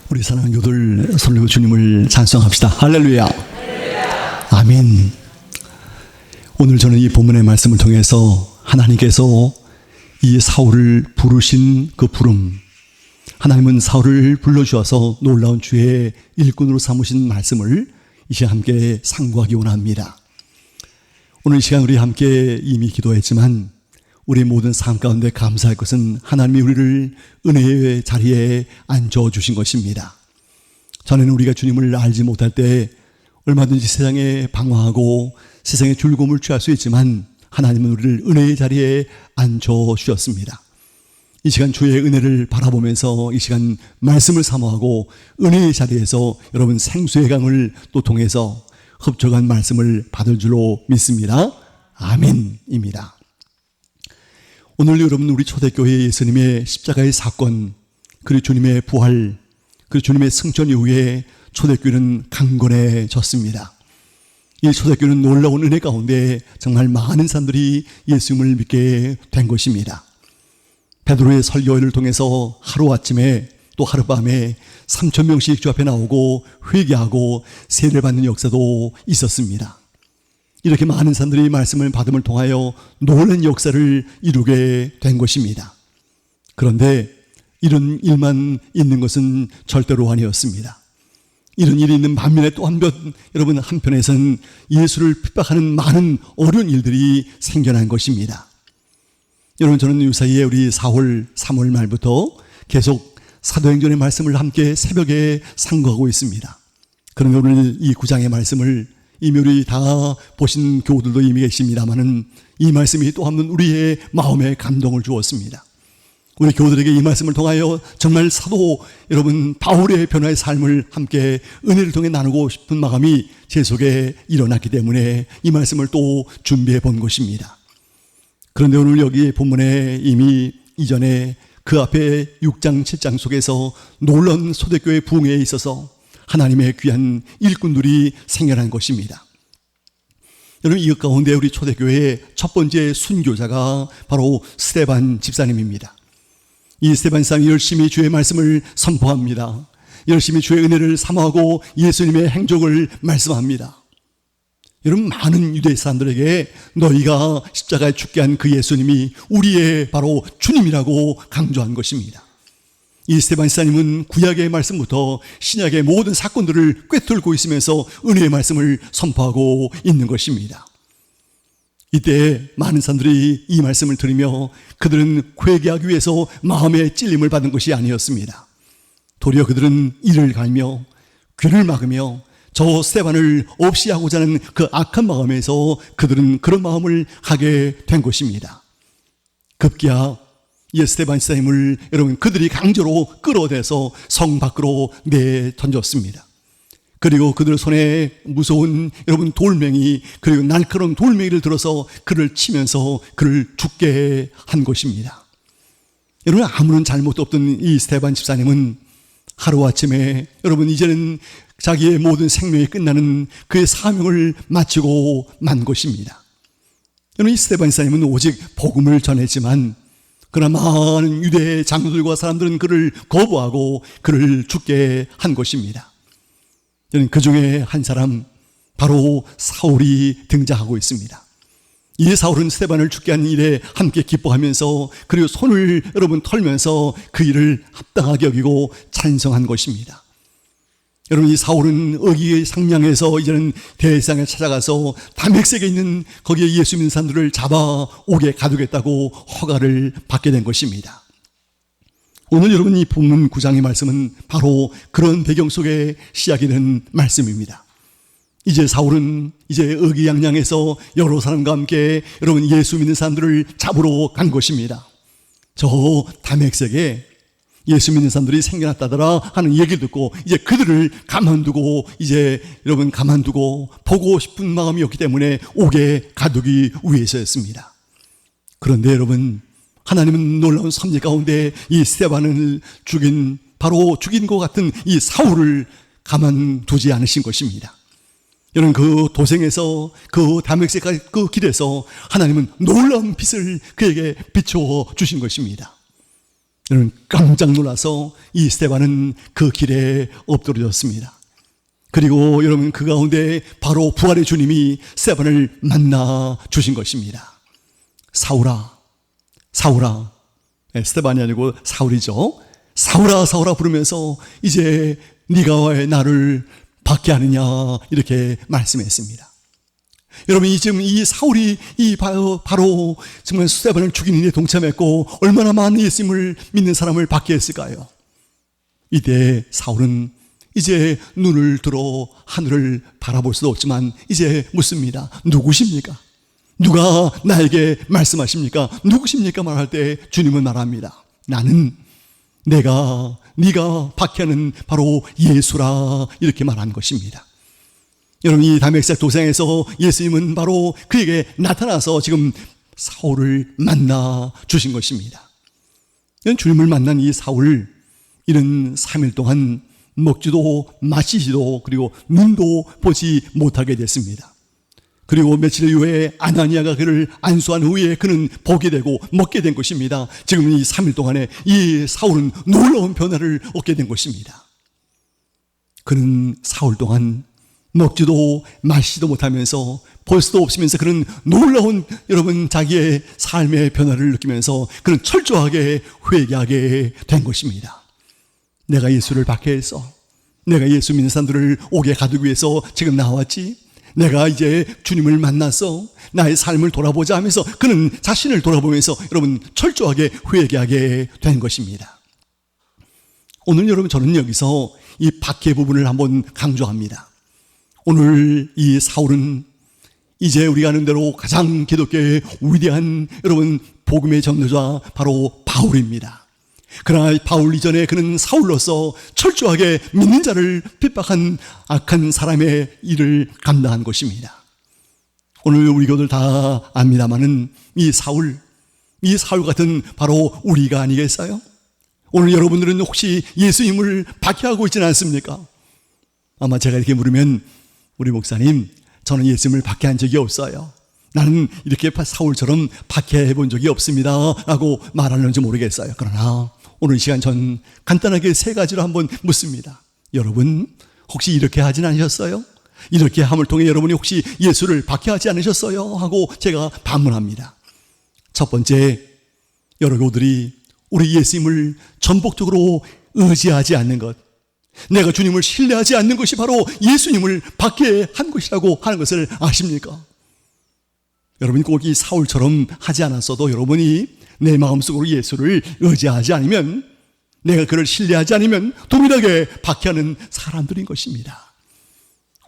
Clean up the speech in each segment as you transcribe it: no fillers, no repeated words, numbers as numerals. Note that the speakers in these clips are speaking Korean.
우리 사랑하는 교들 손들고 주님을 찬송합시다. 할렐루야. 아멘. 오늘 저는 이 본문의 말씀을 통해서 하나님께서 이 사울을 부르신 그 부름, 하나님은 사울을 불러주어서 놀라운 주의 일꾼으로 삼으신 말씀을 이 시간 함께 상고하기 원합니다. 오늘 이 시간 우리 함께 이미 기도했지만 우리 모든 삶 가운데 감사할 것은 하나님이 우리를 은혜의 자리에 앉혀주신 것입니다. 전에는 우리가 주님을 알지 못할 때 얼마든지 세상에 방황하고 세상의 즐거움을 취할 수 있지만 하나님은 우리를 은혜의 자리에 앉혀주셨습니다. 이 시간 주의 은혜를 바라보면서 이 시간 말씀을 사모하고 은혜의 자리에서 여러분 생수의 강을 또 통해서 흡족한 말씀을 받을 줄로 믿습니다. 아멘입니다. 오늘 여러분 우리 초대교회 예수님의 십자가의 사건, 그리고 주님의 부활, 그리고 주님의 승천 이후에 초대교회는 강건해졌습니다. 이 초대교회는 놀라운 은혜 가운데 정말 많은 사람들이 예수님을 믿게 된 것입니다. 베드로의 설교회를 통해서 하루아침에 또 하룻밤에 3,000명씩 주 앞에 나오고 회개하고 세례를 받는 역사도 있었습니다. 이렇게 많은 사람들이 말씀을 받음을 통하여 놀라운 역사를 이루게 된 것입니다. 그런데 이런 일만 있는 것은 절대로 아니었습니다. 이런 일이 있는 반면에 또 여러분 한편에서는 예수를 핍박하는 많은 어려운 일들이 생겨난 것입니다. 여러분 저는 유사이에 우리 4월 3월 말부터 계속 사도행전의 말씀을 함께 새벽에 상고하고 있습니다. 그러면 오늘 이 9장의 말씀을 이미 우리 다 보신 교우들도 이미 계십니다만은 이 말씀이 또 한번 우리의 마음에 감동을 주었습니다. 우리 교우들에게 이 말씀을 통하여 정말 사도 여러분 바울의 변화의 삶을 함께 은혜를 통해 나누고 싶은 마음이 제 속에 일어났기 때문에 이 말씀을 또 준비해 본 것입니다. 그런데 오늘 여기 본문에 이미 이전에 그 앞에 6장 7장 속에서 놀라운 초대교회 부흥에 있어서 하나님의 귀한 일꾼들이 생겨난 것입니다. 여러분 이것 가운데 우리 초대교회의 첫 번째 순교자가 바로 스데반 집사님입니다. 이 스데반 집사님이 열심히 주의 말씀을 선포합니다. 열심히 주의 은혜를 사모하고 예수님의 행적을 말씀합니다. 여러분 많은 유대 사람들에게 너희가 십자가에 죽게 한 그 예수님이 우리의 바로 주님이라고 강조한 것입니다. 이 스데반 집사님은 구약의 말씀부터 신약의 모든 사건들을 꿰뚫고 있으면서 은혜의 말씀을 선포하고 있는 것입니다. 이때 많은 사람들이 이 말씀을 들으며 그들은 회개하기 위해서 마음의 찔림을 받은 것이 아니었습니다. 도리어 그들은 이를 갈며 귀를 막으며 저 스데반을 없이 하고자 하는 그 악한 마음에서 그들은 그런 마음을 하게 된 것입니다. 급기야 스데반 집사님을 여러분 그들이 강제로 끌어내서 성 밖으로 내던졌습니다. 그리고 그들 손에 무서운 여러분 돌멩이 그리고 날카로운 돌멩이를 들어서 그를 치면서 그를 죽게 한 것입니다. 여러분 아무런 잘못도 없던 이 스데반 집사님은 하루아침에 여러분 이제는 자기의 모든 생명이 끝나는 그의 사명을 마치고 만 것입니다. 여러분 이 스데반 집사님은 오직 복음을 전했지만 그러나 많은 유대 장로들과 사람들은 그를 거부하고 그를 죽게 한 것입니다. 그 중에 한 사람 바로 사울이 등장하고 있습니다. 이 사울은 스데반을 죽게 한 일에 함께 기뻐하면서 그리고 손을 여러분 털면서 그 일을 합당하게 여기고 찬성한 것입니다. 여러분 이 사울은 어기의 상냥에서 이제는 대상에 찾아가서 다메섹에 있는 거기에 예수 믿는 사람들을 잡아오게 가두겠다고 허가를 받게 된 것입니다. 오늘 여러분 이 본문 9장의 말씀은 바로 그런 배경 속에 시작이 된 말씀입니다. 이제 사울은 이제 의기양양해서 여러 사람과 함께 여러분 예수 믿는 사람들을 잡으러 간 것입니다. 저 다메섹에 예수 믿는 사람들이 생겨났다더라 하는 얘기를 듣고 이제 그들을 가만두고 이제 여러분 가만두고 보고 싶은 마음이었기 때문에 오게 가두기 위해서였습니다. 그런데 여러분 하나님은 놀라운 섭리 가운데 이 스데반을 죽인 것 같은 이 사울을 가만두지 않으신 것입니다. 여러분 그 도생에서 그 다메섹까지 그 길에서 하나님은 놀라운 빛을 그에게 비춰 주신 것입니다. 여러분 깜짝 놀라서 이 스데반은 그 길에 엎드려졌습니다. 그리고 여러분 그 가운데 바로 부활의 주님이 스데반을 만나 주신 것입니다. 사울아, 사울아. 스데반이 아니고 사울이죠. 사울아, 사울아 부르면서 이제 네가 왜 나를 박해하느냐 이렇게 말씀했습니다. 여러분 지금 이 사울이 바로 정말 스데반을 죽이는 일에 동참했고 얼마나 많은 예수님을 믿는 사람을 박해했을까요? 이때 사울은 이제 눈을 들어 하늘을 바라볼 수도 없지만 이제 묻습니다. 누구십니까? 누가 나에게 말씀하십니까? 누구십니까? 말할 때 주님은 말합니다. 나는 네가 박해하는 바로 예수라 이렇게 말한 것입니다. 여러분 이 다메섹 도상에서 예수님은 바로 그에게 나타나서 지금 사울을 만나 주신 것입니다. 주님을 만난 이 사울, 이는 3일 동안 먹지도 마시지도 그리고 눈도 보지 못하게 됐습니다. 그리고 며칠 이후에 아나니아가 그를 안수한 후에 그는 보게 되고 먹게 된 것입니다. 지금 이 3일 동안에 이 사울은 놀라운 변화를 얻게 된 것입니다. 그는 사울 동안 먹지도 마시지도 못하면서 볼 수도 없으면서 그는 놀라운 여러분 자기의 삶의 변화를 느끼면서 그는 철저하게 회개하게 된 것입니다. 내가 예수를 박해해서 내가 예수 믿는 사람들을 옥에 가두기 위해서 지금 나왔지, 내가 이제 주님을 만나서 나의 삶을 돌아보자 하면서 그는 자신을 돌아보면서 여러분 철저하게 회개하게 된 것입니다. 오늘 여러분 저는 여기서 이 박해 부분을 한번 강조합니다. 오늘 이 사울은 이제 우리가 아는 대로 가장 기독교의 위대한 여러분 복음의 전도자 바로 바울입니다. 그러나 바울 이전에 그는 사울로서 철저하게 믿는 자를 핍박한 악한 사람의 일을 감당한 것입니다. 오늘 우리 교들 다 압니다마는 이 사울 같은 바로 우리가 아니겠어요? 오늘 여러분들은 혹시 예수님을 박해하고 있지는 않습니까? 아마 제가 이렇게 물으면 우리 목사님, 저는 예수님을 박해한 적이 없어요. 나는 이렇게 사울처럼 박해해 본 적이 없습니다 라고 말하는지 모르겠어요. 그러나 오늘 이 시간 전 간단하게 3가지로 한번 묻습니다. 여러분 혹시 이렇게 하진 않으셨어요? 이렇게 함을 통해 여러분이 혹시 예수를 박해하지 않으셨어요? 하고 제가 반문합니다. 첫 번째, 여러분들이 우리 예수님을 전폭적으로 의지하지 않는 것, 내가 주님을 신뢰하지 않는 것이 바로 예수님을 박해한 것이라고 하는 것을 아십니까? 여러분이 꼭 이 사울처럼 하지 않았어도 여러분이 내 마음속으로 예수를 의지하지 않으면, 내가 그를 신뢰하지 않으면 동일하게 박해하는 사람들인 것입니다.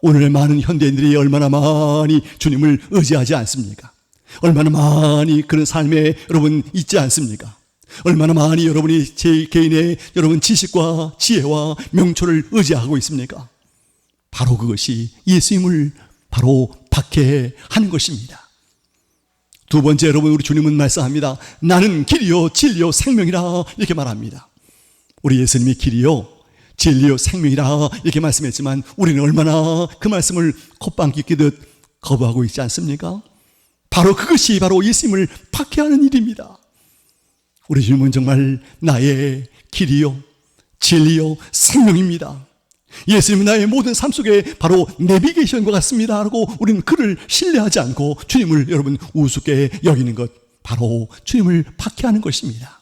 오늘 많은 현대인들이 얼마나 많이 주님을 의지하지 않습니까? 얼마나 많이 그런 삶에 여러분 있지 않습니까? 얼마나 많이 여러분이 제 개인의 여러분 지식과 지혜와 명초를 의지하고 있습니까? 바로 그것이 예수님을 바로 박해하는 것입니다. 두 번째, 여러분 우리 주님은 말씀합니다. 나는 길이요 진리요 생명이라 이렇게 말합니다. 우리 예수님이 길이요 진리요 생명이라 이렇게 말씀했지만 우리는 얼마나 그 말씀을 콧방귀 뀌듯 거부하고 있지 않습니까? 바로 그것이 바로 예수님을 박해하는 일입니다. 우리 주님은 정말 나의 길이요 진리요 생명입니다. 예수님은 나의 모든 삶 속에 바로 내비게이션과 같습니다 하고 우리는 그를 신뢰하지 않고 주님을 여러분 우습게 여기는 것, 바로 주님을 박해하는 것입니다.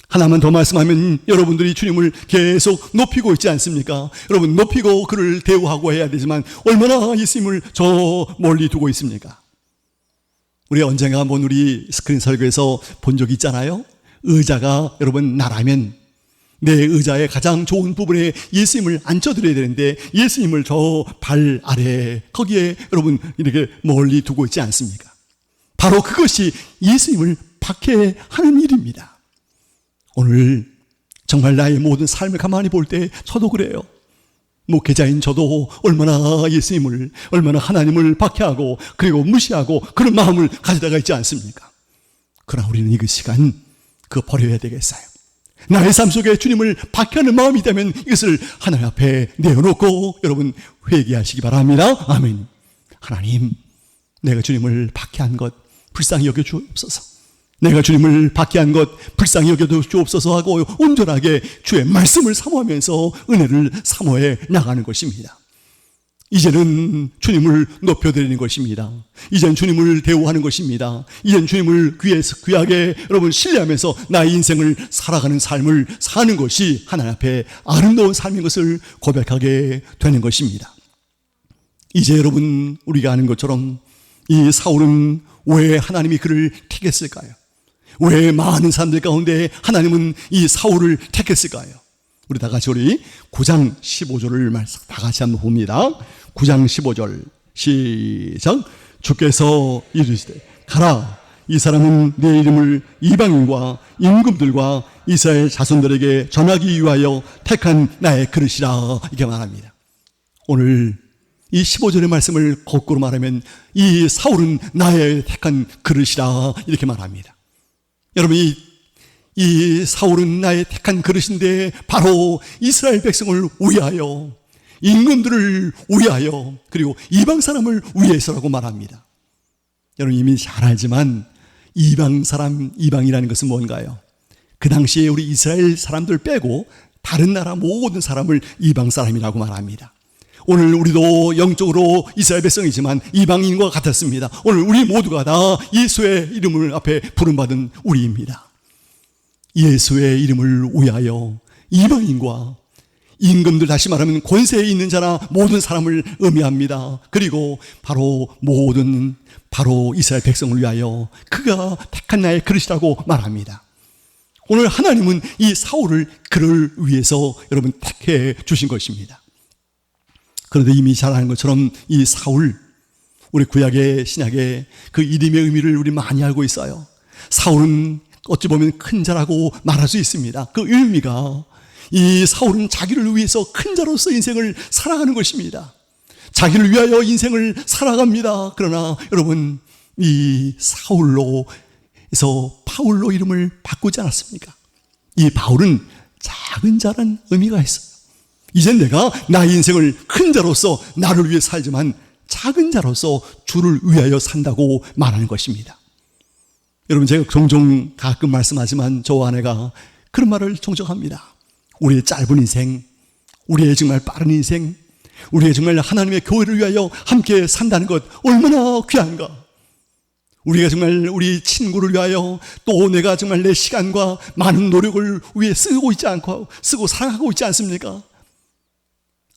하나만 더 말씀하면 여러분들이 주님을 계속 높이고 있지 않습니까? 여러분 높이고 그를 대우하고 해야 되지만 얼마나 예수님을 저 멀리 두고 있습니까? 우리 언젠가 한번 우리 스크린 설교에서 본 적이 있잖아요. 의자가 여러분 나라면 내 의자의 가장 좋은 부분에 예수님을 앉혀드려야 되는데 예수님을 저 발 아래 거기에 여러분 이렇게 멀리 두고 있지 않습니까? 바로 그것이 예수님을 박해하는 일입니다. 오늘 정말 나의 모든 삶을 가만히 볼 때 저도 그래요. 목회자인 저도 얼마나 예수님을, 얼마나 하나님을 박해하고 그리고 무시하고 그런 마음을 가지다가 있지 않습니까? 그러나 우리는 이 시간 그거 버려야 되겠어요. 나의 삶 속에 주님을 박해하는 마음이 있다면 이것을 하나님 앞에 내어놓고 여러분 회개하시기 바랍니다. 아멘. 하나님, 내가 주님을 박해한 것 불쌍히 여겨주옵소서. 내가 주님을 받게 한 것 불쌍히 여겨도 주옵소서 하고 온전하게 주의 말씀을 사모하면서 은혜를 사모해 나가는 것입니다. 이제는 주님을 높여드리는 것입니다. 이제는 주님을 대우하는 것입니다. 이제는 주님을 귀하게 여러분 신뢰하면서 나의 인생을 살아가는 삶을 사는 것이 하나님 앞에 아름다운 삶인 것을 고백하게 되는 것입니다. 이제 여러분 우리가 아는 것처럼 이 사울은 왜 하나님이 그를 택했을까요? 왜 많은 사람들 가운데 하나님은 이 사울을 택했을까요? 우리 다 같이 우리 9장 15절을 다 같이 한번 봅니다. 9장 15절 시작. 주께서 이르시되 가라, 이 사람은 내 이름을 이방인과 임금들과 이스라엘 자손들에게 전하기 위하여 택한 나의 그릇이라, 이렇게 말합니다. 오늘 이 15절의 말씀을 거꾸로 말하면 이 사울은 나의 택한 그릇이라, 이렇게 말합니다. 여러분, 이 사울은 나의 택한 그릇인데 바로 이스라엘 백성을 위하여, 임금들을 위하여, 그리고 이방 사람을 위해서라고 말합니다. 여러분 이미 잘 알지만 이방 사람, 이방이라는 것은 뭔가요? 그 당시에 우리 이스라엘 사람들 빼고 다른 나라 모든 사람을 이방 사람이라고 말합니다. 오늘 우리도 영적으로 이스라엘 백성이지만 이방인과 같았습니다. 오늘 우리 모두가 다 예수의 이름을 앞에 부름받은 우리입니다. 예수의 이름을 위하여 이방인과 임금들, 다시 말하면 권세에 있는 자나 모든 사람을 의미합니다. 그리고 바로 이스라엘 백성을 위하여 그가 택한 나의 그릇이라고 말합니다. 오늘 하나님은 이 사울을 그를 위해서 여러분 택해 주신 것입니다. 그런데 이미 잘 아는 것처럼 이 사울, 우리 구약의 신약의 그 이름의 의미를 우리 많이 알고 있어요. 사울은 어찌 보면 큰 자라고 말할 수 있습니다. 그 의미가, 이 사울은 자기를 위해서 큰 자로서 인생을 살아가는 것입니다. 자기를 위하여 인생을 살아갑니다. 그러나 여러분, 이 사울로 해서 바울로 이름을 바꾸지 않았습니까? 이 바울은 작은 자란 의미가 있어요. 이젠 내가 나의 인생을 큰 자로서 나를 위해 살지만 작은 자로서 주를 위하여 산다고 말하는 것입니다. 여러분, 제가 종종 가끔 말씀하지만 저와 아내가 그런 말을 종종 합니다. 우리의 짧은 인생, 우리의 정말 빠른 인생, 우리의 정말 하나님의 교회를 위하여 함께 산다는 것 얼마나 귀한가. 우리가 정말 우리 친구를 위하여, 또 내가 정말 내 시간과 많은 노력을 위해 쓰고 살아가고 있지 않습니까?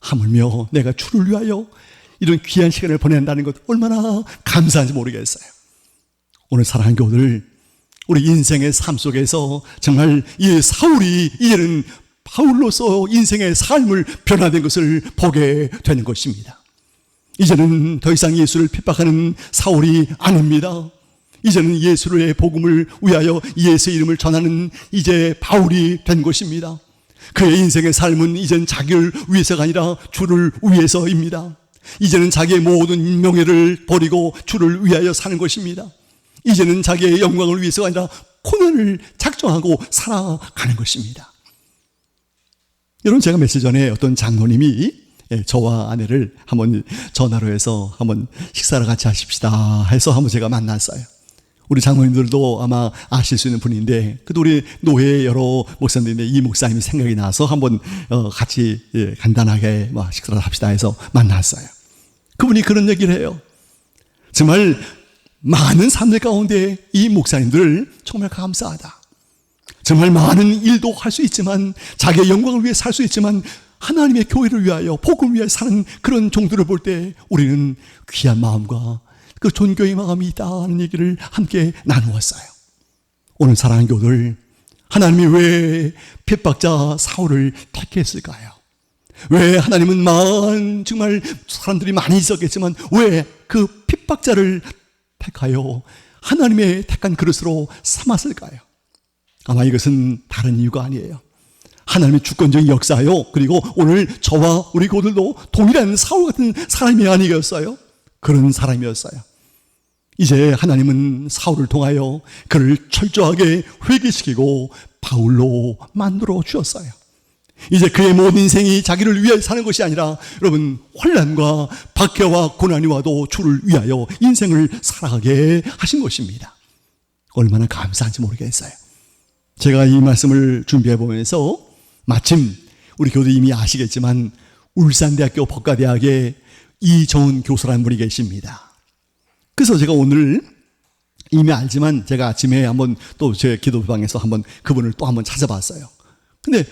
하물며 내가 주를 위하여 이런 귀한 시간을 보낸다는 것 얼마나 감사한지 모르겠어요. 오늘 사랑하는 교우들, 우리 인생의 삶 속에서 정말 이 사울이 이제는 바울로서 인생의 삶을 변화된 것을 보게 되는 것입니다. 이제는 더 이상 예수를 핍박하는 사울이 아닙니다. 이제는 예수의 복음을 위하여 예수의 이름을 전하는 이제 바울이 된 것입니다. 그의 인생의 삶은 이젠 자기를 위해서가 아니라 주를 위해서입니다. 이제는 자기의 모든 명예를 버리고 주를 위하여 사는 것입니다. 이제는 자기의 영광을 위해서가 아니라 고난을 작정하고 살아가는 것입니다. 여러분, 제가 며칠 전에 어떤 장로님이 저와 아내를 한번 전화로 해서 한번 식사를 같이 하십시다 해서 한번 제가 만났어요. 우리 장로님들도 아마 아실 수 있는 분인데, 그래도 우리 노회 여러 목사님인데 이 목사님이 생각이 나서 한번 같이 간단하게 식사를 합시다 해서 만났어요. 그분이 그런 얘기를 해요. 정말 많은 사람들 가운데 이 목사님들 정말 감사하다. 정말 많은 일도 할 수 있지만, 자기의 영광을 위해 살 수 있지만, 하나님의 교회를 위하여 복음을 위해 사는 그런 종들을 볼 때 우리는 귀한 마음과 그 존경의 마음이 있다는 얘기를 함께 나누었어요. 오늘 사랑하는 교우들, 하나님이 왜 핍박자 사울을 택했을까요? 왜 하나님은 정말 사람들이 많이 있었겠지만 왜 그 핍박자를 택하여 하나님의 택한 그릇으로 삼았을까요? 아마 이것은 다른 이유가 아니에요. 하나님의 주권적인 역사요, 그리고 오늘 저와 우리 교우들도 동일한 사울 같은 사람이 아니겠어요? 그런 사람이었어요. 이제 하나님은 사울을 통하여 그를 철저하게 회개시키고 바울로 만들어 주었어요. 이제 그의 모든 인생이 자기를 위해 사는 것이 아니라, 여러분, 환난과 박해와 고난이 와도 주를 위하여 인생을 살아가게 하신 것입니다. 얼마나 감사한지 모르겠어요. 제가 이 말씀을 준비해 보면서 마침 우리 교수님이 아시겠지만 울산대학교 법과대학에 이정훈 교수라는 분이 계십니다. 그래서 제가 오늘 이미 알지만 제가 아침에 한번 또 제 기도방에서 한번 그분을 또 한번 찾아봤어요. 근데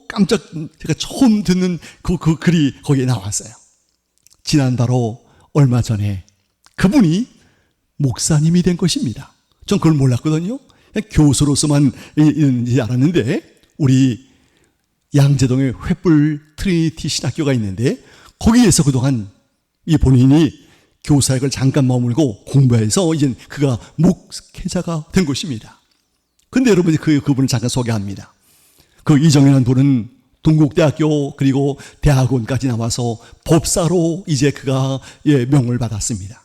깜짝 제가 처음 듣는 그 글이 거기에 나왔어요. 지난 바로 얼마 전에 그분이 목사님이 된 것입니다. 전 그걸 몰랐거든요. 그냥 교수로서만 있는지 알았는데 우리 양재동에 횃불 트리니티 신학교가 있는데 거기에서 그동안 이 본인이 교사역을 잠깐 머물고 공부해서 이제 그가 목회자가 된 것입니다. 근데 여러분이 그분을 잠깐 소개합니다. 그 이정현이라는 분은 동국대학교 그리고 대학원까지 나와서 법사로 이제 그가 명을 받았습니다.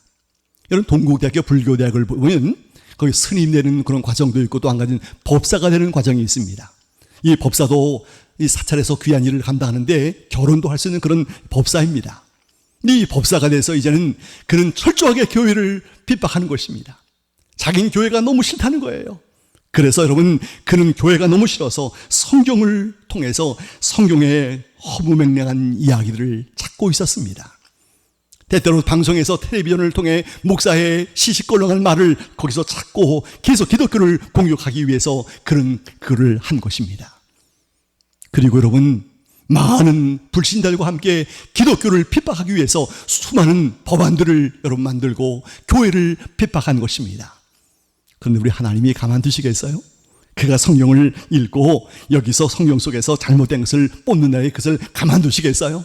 여러분 동국대학교 불교대학을 보면 거기 스님 되는 그런 과정도 있고 또 한 가지는 법사가 되는 과정이 있습니다. 이 법사도 이 사찰에서 귀한 일을 감당하는데 결혼도 할 수 있는 그런 법사입니다. 이 법사가 돼서 이제는 그는 철저하게 교회를 핍박하는 것입니다. 자기는 교회가 너무 싫다는 거예요. 그래서 여러분 그는 교회가 너무 싫어서 성경을 통해서 성경의 허무맹랑한 이야기들을 찾고 있었습니다. 때때로 방송에서 텔레비전을 통해 목사의 시시껄렁한 말을 거기서 찾고 계속 기독교를 공격하기 위해서 그는 글을 한 것입니다. 그리고 여러분 많은 불신자들과 함께 기독교를 핍박하기 위해서 수많은 법안들을 여러분 만들고 교회를 핍박한 것입니다. 그런데 우리 하나님이 가만두시겠어요? 그가 성경을 읽고 여기서 성경 속에서 잘못된 것을 뽑는다에 그것을 가만두시겠어요?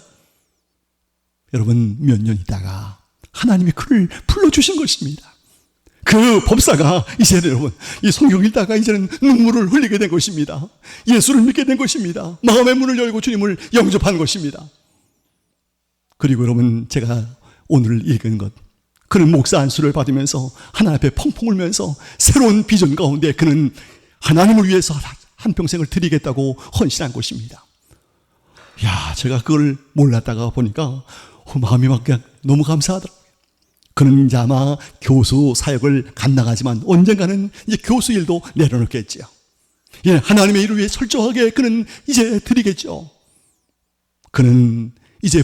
여러분 몇 년 있다가 하나님이 그를 불러주신 것입니다. 그 법사가 이제 여러분 이 성경 읽다가 이제는 눈물을 흘리게 된 것입니다. 예수를 믿게 된 것입니다. 마음의 문을 열고 주님을 영접한 것입니다. 그리고 여러분 제가 오늘 읽은 것 그는 목사 안수를 받으면서 하나님 앞에 펑펑 울면서 새로운 비전 가운데 그는 하나님을 위해서 한평생을 드리겠다고 헌신한 것입니다. 야, 제가 그걸 몰랐다가 보니까 마음이 막 그냥 너무 감사하더라고요. 그는 이제 아마 교수 사역을 감당하지만 언젠가는 이제 교수 일도 내려놓겠지요. 예, 하나님의 일을 위해 철저하게 그는 이제 드리겠죠. 그는 이제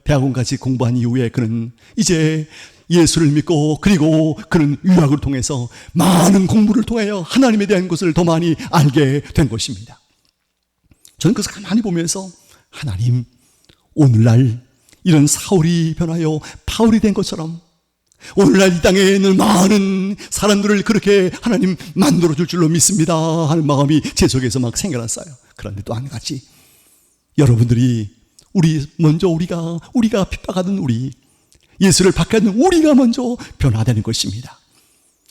대학원까지 공부한 이후에 그는 이제 예수를 믿고 그리고 그는 유학을 통해서 많은 공부를 통하여 하나님에 대한 것을 더 많이 알게 된 것입니다. 저는 그것을 가만히 보면서 하나님 오늘날 이런 사울이 변하여 바울이 된 것처럼 오늘날 이 땅에 있는 많은 사람들을 그렇게 하나님 만들어줄 줄로 믿습니다 하는 마음이 제 속에서 막 생겨났어요. 그런데 또 한 가지 여러분들이 우리가 핍박하던 예수를 받게 하는 우리가 먼저 변화되는 것입니다.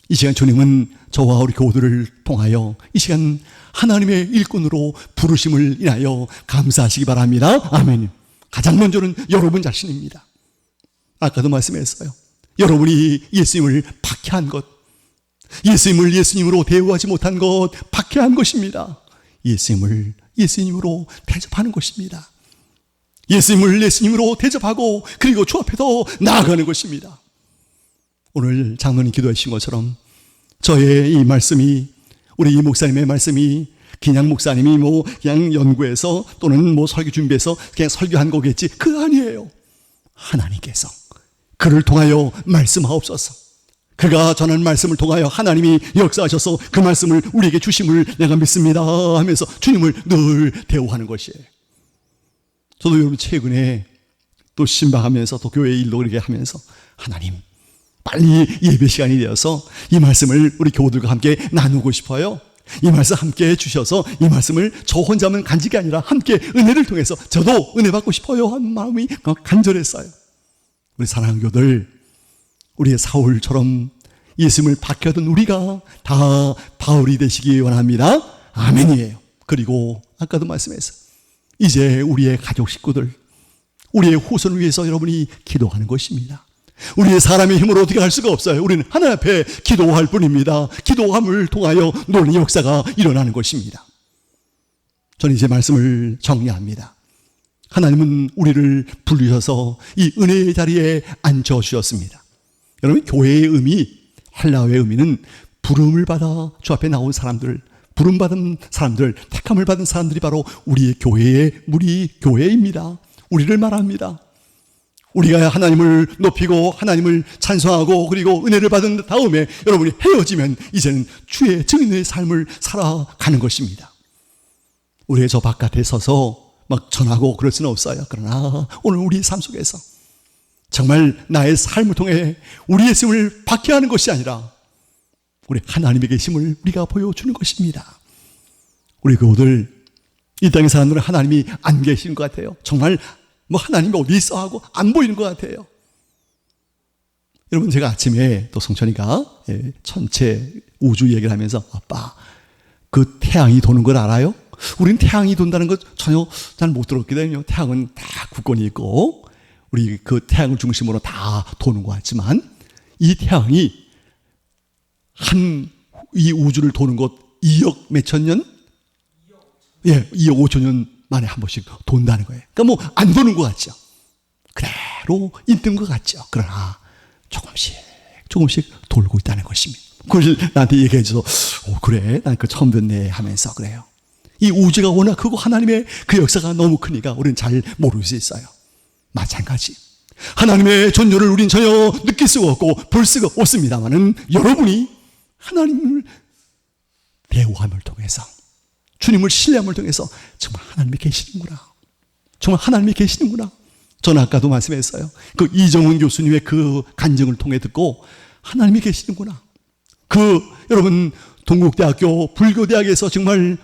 이 시간 주님은 저와 우리 교우들을 통하여 이 시간 하나님의 일꾼으로 부르심을 인하여 감사하시기 바랍니다. 아멘. 가장 먼저는 여러분 자신입니다. 아까도 말씀했어요. 여러분이 예수님을 박해한 것, 예수님을 예수님으로 대우하지 못한 것, 박해한 것입니다. 예수님을 예수님으로 대접하는 것입니다. 예수님을 예수님으로 대접하고 그리고 주 앞에 더 나아가는 것입니다. 오늘 장로님 기도해 주신 것처럼 저의 이 말씀이 우리 이 목사님의 말씀이 그냥 목사님이 그냥 연구해서 또는 설교 준비해서 그냥 설교한 거겠지. 그거 아니에요. 하나님께서 그를 통하여 말씀하옵소서. 그가 전한 말씀을 통하여 하나님이 역사하셔서 그 말씀을 우리에게 주심을 내가 믿습니다 하면서 주님을 늘 대우하는 것이에요. 저도 여러분 최근에 또 신방하면서 또 교회 일도 그렇게 하면서 하나님 빨리 예배 시간이 되어서 이 말씀을 우리 교우들과 함께 나누고 싶어요. 이 말씀 함께 해주셔서 이 말씀을 저 혼자만 간직이 아니라 함께 은혜를 통해서 저도 은혜 받고 싶어요 하는 마음이 간절했어요. 우리 사랑하는 교들, 우리의 사울처럼 예수님을 박해하던 우리가 다 바울이 되시기 원합니다. 아멘이에요. 그리고 아까도 말씀했어요. 이제 우리의 가족 식구들, 우리의 후손을 위해서 여러분이 기도하는 것입니다. 우리의 사람의 힘으로 어떻게 할 수가 없어요. 우리는 하나님 앞에 기도할 뿐입니다. 기도함을 통하여 놀라운 역사가 일어나는 것입니다. 저는 이제 말씀을 정리합니다. 하나님은 우리를 부르셔서 이 은혜의 자리에 앉혀주셨습니다. 여러분 교회의 의미, 헬라어의 의미는 부름을 받아 주 앞에 나온 사람들, 부름받은 사람들, 택함을 받은 사람들이 바로 우리의 교회의 무리 교회입니다. 우리를 말합니다. 우리가 하나님을 높이고 하나님을 찬송하고 그리고 은혜를 받은 다음에 여러분이 헤어지면 이제는 주의 증인의 삶을 살아가는 것입니다. 우리가 저 바깥에 서서 막 전하고 그럴 수는 없어요. 그러나 오늘 우리 삶 속에서 정말 나의 삶을 통해 우리의 힘을 받게 하는 것이 아니라 우리 하나님의 계심을 우리가 보여주는 것입니다. 우리 교우들, 이 땅의 사람들은 하나님이 안 계신 것 같아요. 정말 뭐 하나님이 어디 있어 하고 안 보이는 것 같아요. 여러분, 제가 아침에 또 성천이가 전체 우주 얘기를 하면서 아빠, 그 태양이 도는 걸 알아요? 우리는 태양이 돈다는 것 전혀 잘 못 들었거든요. 태양은 다 굳건히 있고 우리 그 태양을 중심으로 다 도는 것 같지만 이 태양이 이 우주를 도는 것 2억 몇천 년? 2억 5천 년 만에 한 번씩 돈다는 거예요. 그러니까 뭐 안 도는 것 같죠. 그대로 있는 것 같죠. 그러나 조금씩 돌고 있다는 것입니다. 그걸 나한테 얘기해 줘서 그래? 난 그 처음 듣네 하면서 그래요. 이 우주가 워낙 크고 하나님의 그 역사가 너무 크니까 우리는 잘 모를 수 있어요. 마찬가지. 하나님의 존재를 우린 전혀 느낄 수가 없고 볼 수가 없습니다만은 여러분이 하나님을 대우함을 통해서 주님을 신뢰함을 통해서 정말 하나님이 계시는구나. 정말 하나님이 계시는구나. 저는 아까도 말씀했어요. 그 이정훈 교수님의 그 간증을 통해 듣고 하나님이 계시는구나. 여러분 동국대학교 불교대학에서 정말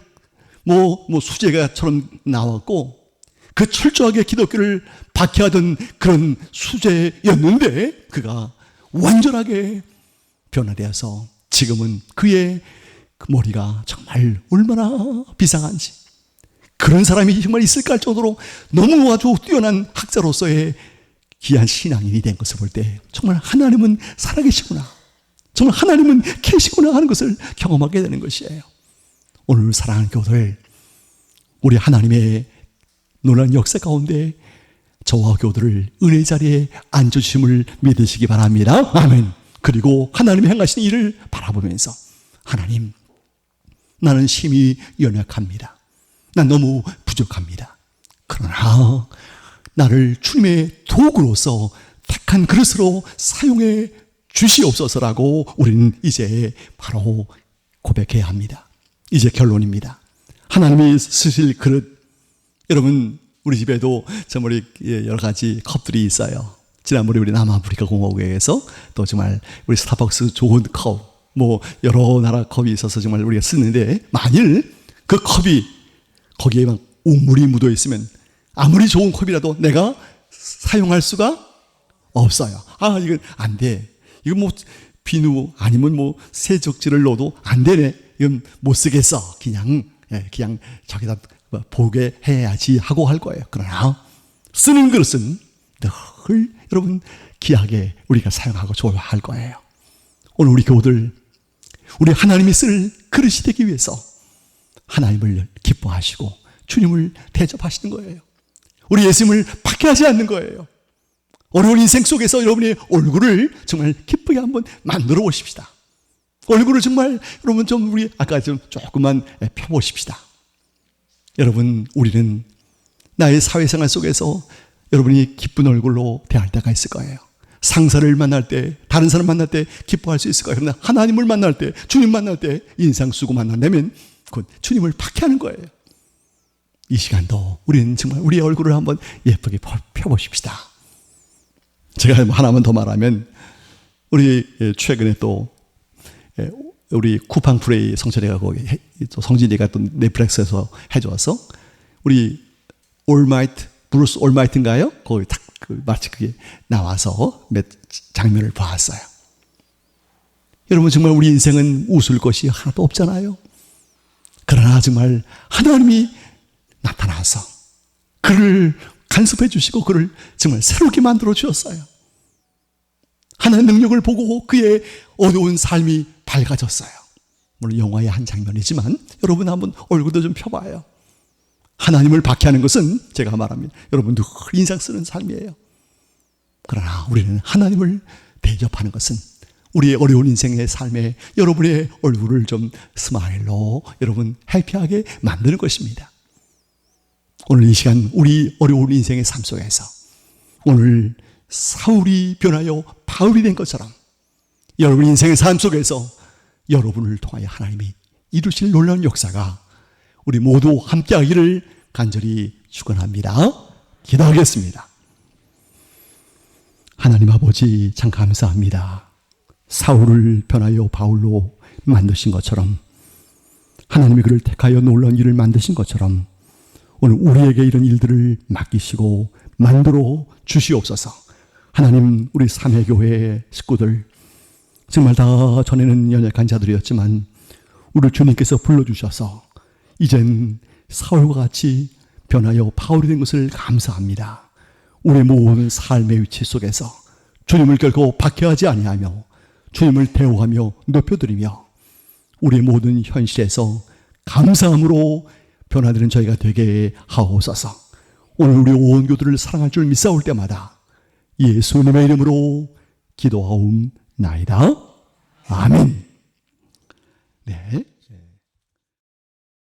뭐 수재가처럼 나왔고 그 철저하게 기독교를 박해하던 그런 수재였는데 그가 완전하게 변화되어서 지금은 그의 그 머리가 정말 얼마나 비상한지, 그런 사람이 정말 있을까 할 정도로 너무 아주 뛰어난 학자로서의 귀한 신앙인이 된 것을 볼 때 정말 하나님은 살아계시구나, 정말 하나님은 계시구나 하는 것을 경험하게 되는 것이에요. 오늘 사랑하는 교우들, 우리 하나님의 놀라운 역사 가운데 저와 교우들을 은혜 자리에 앉아주심을 믿으시기 바랍니다. 아멘. 그리고 하나님이 행하신 일을 바라보면서 하나님, 나는 심히 연약합니다. 난 너무 부족합니다. 그러나 나를 주님의 도구로서 택한 그릇으로 사용해 주시옵소서라고 우리는 이제 바로 고백해야 합니다. 이제 결론입니다. 하나님이 쓰실 그릇, 여러분 우리 집에도 정말 여러 가지 컵들이 있어요. 지난번에 우리 남아프리카 공화국에서 또 정말 우리 스타벅스 좋은 컵, 뭐 여러 나라 컵이 있어서 정말 우리가 쓰는데 만일 그 컵이 거기에 막 우물이 묻어 있으면 아무리 좋은 컵이라도 내가 사용할 수가 없어요. 이건 안 돼. 이건 뭐 비누 아니면 뭐 세척제를 넣어도 안 되네. 이건 못 쓰겠어. 그냥 저기다 보게 해야지 하고 할 거예요. 그러나 쓰는 그릇은 늘 여러분 귀하게 우리가 사용하고 좋아할 거예요. 오늘 우리 교우들, 우리 하나님이 쓸 그릇이 되기 위해서 하나님을 기뻐하시고 주님을 대접하시는 거예요. 우리 예수님을 박해하지 않는 거예요. 어려운 인생 속에서 여러분의 얼굴을 정말 기쁘게 한번 만들어 보십시다. 얼굴을 정말 여러분 좀 우리 아까 좀 조금만 펴보십시다. 여러분, 우리는 나의 사회생활 속에서 여러분이 기쁜 얼굴로 대할 때가 있을 거예요. 상사를 만날 때, 다른 사람 만날 때 기뻐할 수 있을 거예요. 그러나 하나님을 만날 때, 주님 만날 때 인상 쓰고 만난다면 그건 주님을 박해하는 거예요. 이 시간도 우리는 정말 우리의 얼굴을 한번 예쁘게 펴보십시다. 제가 하나만 더 말하면, 우리 최근에 또 우리 쿠팡 프레이 성철이가 거기 또 성진이가 또 넷플릭스에서 해줘서 우리 올마이트, 브루스 올마이트인가요? 거기 딱 마치 그게 나와서 몇 장면을 봤어요. 여러분, 정말 우리 인생은 웃을 것이 하나도 없잖아요. 그러나 정말 하나님이 나타나서 그를 간섭해 주시고 그를 정말 새롭게 만들어 주셨어요. 하나님의 능력을 보고 그의 어두운 삶이 밝아졌어요. 물론 영화의 한 장면이지만 여러분 한번 얼굴도 좀 펴봐요. 하나님을 박해하는 것은 제가 말합니다. 여러분 늘 인상 쓰는 삶이에요. 그러나 우리는 하나님을 대접하는 것은 우리의 어려운 인생의 삶에 여러분의 얼굴을 좀 스마일로 여러분 해피하게 만드는 것입니다. 오늘 이 시간 우리 어려운 인생의 삶 속에서 오늘 사울이 변하여 바울이 된 것처럼 여러분 인생의 삶 속에서 여러분을 통하여 하나님이 이루실 놀라운 역사가 우리 모두 함께하기를 간절히 축원합니다. 기도하겠습니다. 하나님 아버지 참 감사합니다. 사울을 변하여 바울로 만드신 것처럼 하나님이 그를 택하여 놀라운 일을 만드신 것처럼 오늘 우리에게 이런 일들을 맡기시고 만들어 주시옵소서. 하나님 우리 삼회교회 식구들 정말 다 전에는 연약한 자들이었지만 우리 주님께서 불러주셔서 이젠 사울과 같이 변하여 바울이 된 것을 감사합니다. 우리 모든 삶의 위치 속에서 주님을 결코 박해하지 아니하며 주님을 대우하며 높여드리며 우리 모든 현실에서 감사함으로 변화되는 저희가 되게 하옵소서. 오늘 우리 온 교도를 사랑할 줄 믿사올 때마다 예수님의 이름으로 기도하옵나이다. 아멘.